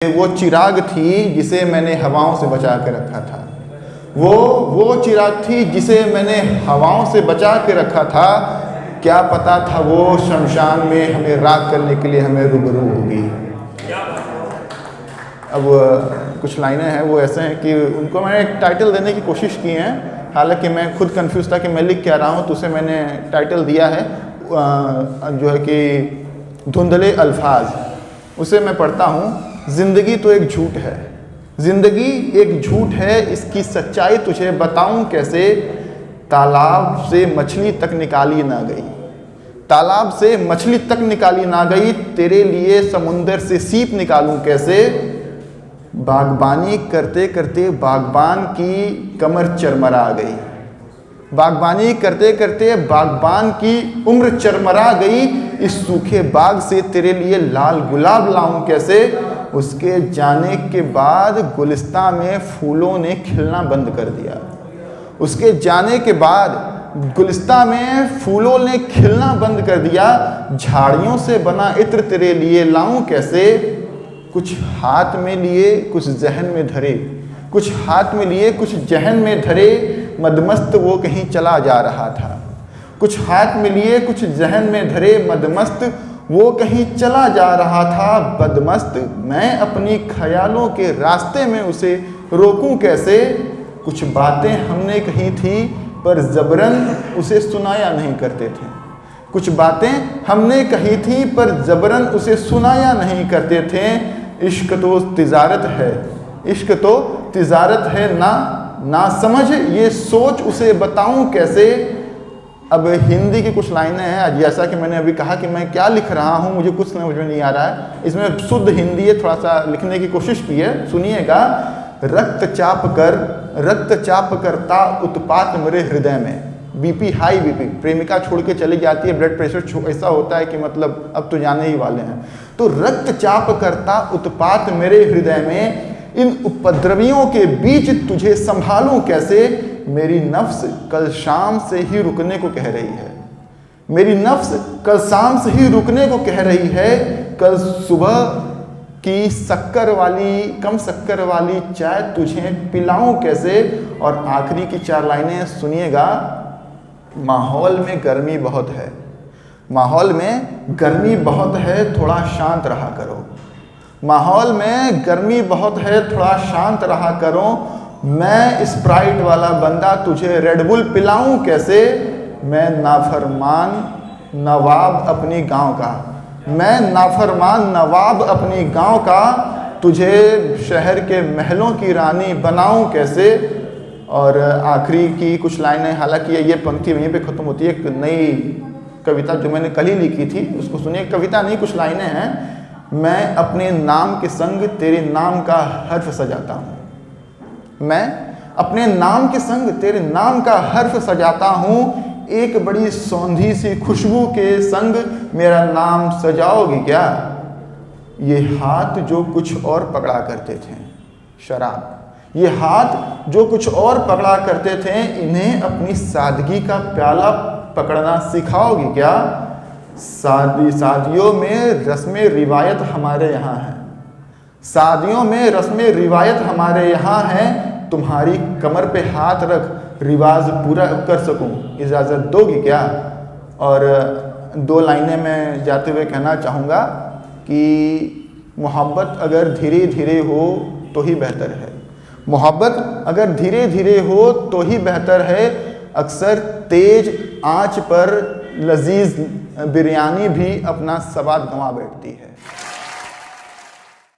वो चिराग थी जिसे मैंने हवाओं से बचा के रखा था। वो चिराग थी जिसे मैंने हवाओं से बचा के रखा था। क्या पता था वो शमशान में हमें राख करने के लिए हमें रूबरू होगी। अब कुछ लाइनें हैं वो ऐसे हैं कि उनको मैंने एक टाइटल देने की कोशिश की है, हालांकि मैं खुद कंफ्यूज था कि मैं लिख क्या रहा हूँ, तो उसे मैंने टाइटल दिया है जो है कि धुंधले अल्फाज। उसे मैं पढ़ता हूँ। ज़िंदगी तो एक झूठ है, ज़िंदगी एक झूठ है, इसकी सच्चाई तुझे बताऊं कैसे। तालाब से मछली तक निकाली ना गई, तालाब से मछली तक निकाली ना गई, तेरे लिए समुंदर से सीप निकालूं कैसे। बागबानी करते करते बागबान की कमर चरमरा गई, बागबानी करते करते बागबान की उम्र चरमरा गई। इस सूखे बाग से तेरे लिए लाल गुलाब लाऊं कैसे। उसके जाने के बाद गुलिस्तां में फूलों ने खिलना बंद कर दिया, उसके जाने के बाद गुलिस्तां में फूलों ने खिलना बंद कर दिया। झाड़ियों से बना इत्र तेरे लिए लाऊं कैसे। कुछ हाथ में लिए कुछ जहन में धरे, कुछ हाथ में लिए कुछ जहन में धरे, मदमस्त वो कहीं चला जा रहा था। कुछ हाथ में लिए कुछ जहन में धरे, मदमस्त वो कहीं चला जा रहा था। बदमस्त मैं अपनी ख्यालों के रास्ते में उसे रोकूं कैसे। कुछ बातें हमने कही थी पर जबरन उसे सुनाया नहीं करते थे, कुछ बातें हमने कही थी पर जबरन उसे सुनाया नहीं करते थे। इश्क तो तिजारत है, इश्क तो तिजारत है ना समझ, ये सोच उसे बताऊं कैसे। अब हिंदी की कुछ लाइनें हैं, जैसा कि मैंने अभी कहा कि मैं क्या लिख रहा हूँ मुझे कुछ समझ में नहीं आ रहा है। इसमें शुद्ध हिंदी है, थोड़ा सा लिखने की कोशिश की है, सुनिएगा। रक्तचाप करता उत्पात मेरे हृदय में, बीपी हाई, बीपी, प्रेमिका छोड़ के चली जाती है, ब्लड प्रेशर ऐसा होता है कि मतलब अब तो जाने ही वाले हैं। तो रक्तचाप करता उत्पात मेरे हृदय में, इन उपद्रवियों के बीच तुझे संभालूं कैसे। मेरी नफ्स कल शाम से ही रुकने को कह रही है, मेरी नफ्स कल शाम से ही रुकने को कह रही है। कल सुबह की कम शक्कर वाली चाय तुझे पिलाऊं कैसे। और आखिरी की 4 लाइनें सुनिएगा। माहौल में गर्मी बहुत है, माहौल में गर्मी बहुत है, थोड़ा शांत रहा करो। माहौल में गर्मी बहुत है, थोड़ा शांत रहा करो। मैं स्प्राइट वाला बंदा तुझे रेडबुल पिलाऊं कैसे। मैं नाफरमान नवाब अपनी गांव का, मैं नाफरमान नवाब अपनी गांव का, तुझे शहर के महलों की रानी बनाऊं कैसे। और आखिरी की कुछ लाइनें, हालांकि ये पंक्ति वहीं पे ख़त्म होती है। एक नई कविता जो मैंने कल ही लिखी थी उसको सुनिए। कविता नहीं, कुछ लाइनें हैं। मैं अपने नाम के संग तेरे नाम का हर्फ सजाता हूँ, मैं अपने नाम के संग तेरे नाम का हर्फ सजाता हूँ। एक बड़ी सौंधी सी खुशबू के संग मेरा नाम सजाओगी क्या। ये हाथ जो कुछ और पकड़ा करते थे शराब, ये हाथ जो कुछ और पकड़ा करते थे, इन्हें अपनी सादगी का प्याला पकड़ना सिखाओगी क्या। शादियों में रस्में रिवायत हमारे यहाँ है, शादियों में रस्में रिवायत हमारे यहाँ है। तुम्हारी कमर पे हाथ रख रिवाज पूरा कर सकूं, इजाज़त दोगी क्या। और 2 लाइनें मैं जाते हुए कहना चाहूँगा कि मोहब्बत अगर धीरे धीरे हो तो ही बेहतर है, मोहब्बत अगर धीरे धीरे हो तो ही बेहतर है। अक्सर तेज आंच पर लजीज बिरयानी भी अपना स्वाद गंवा बैठती है।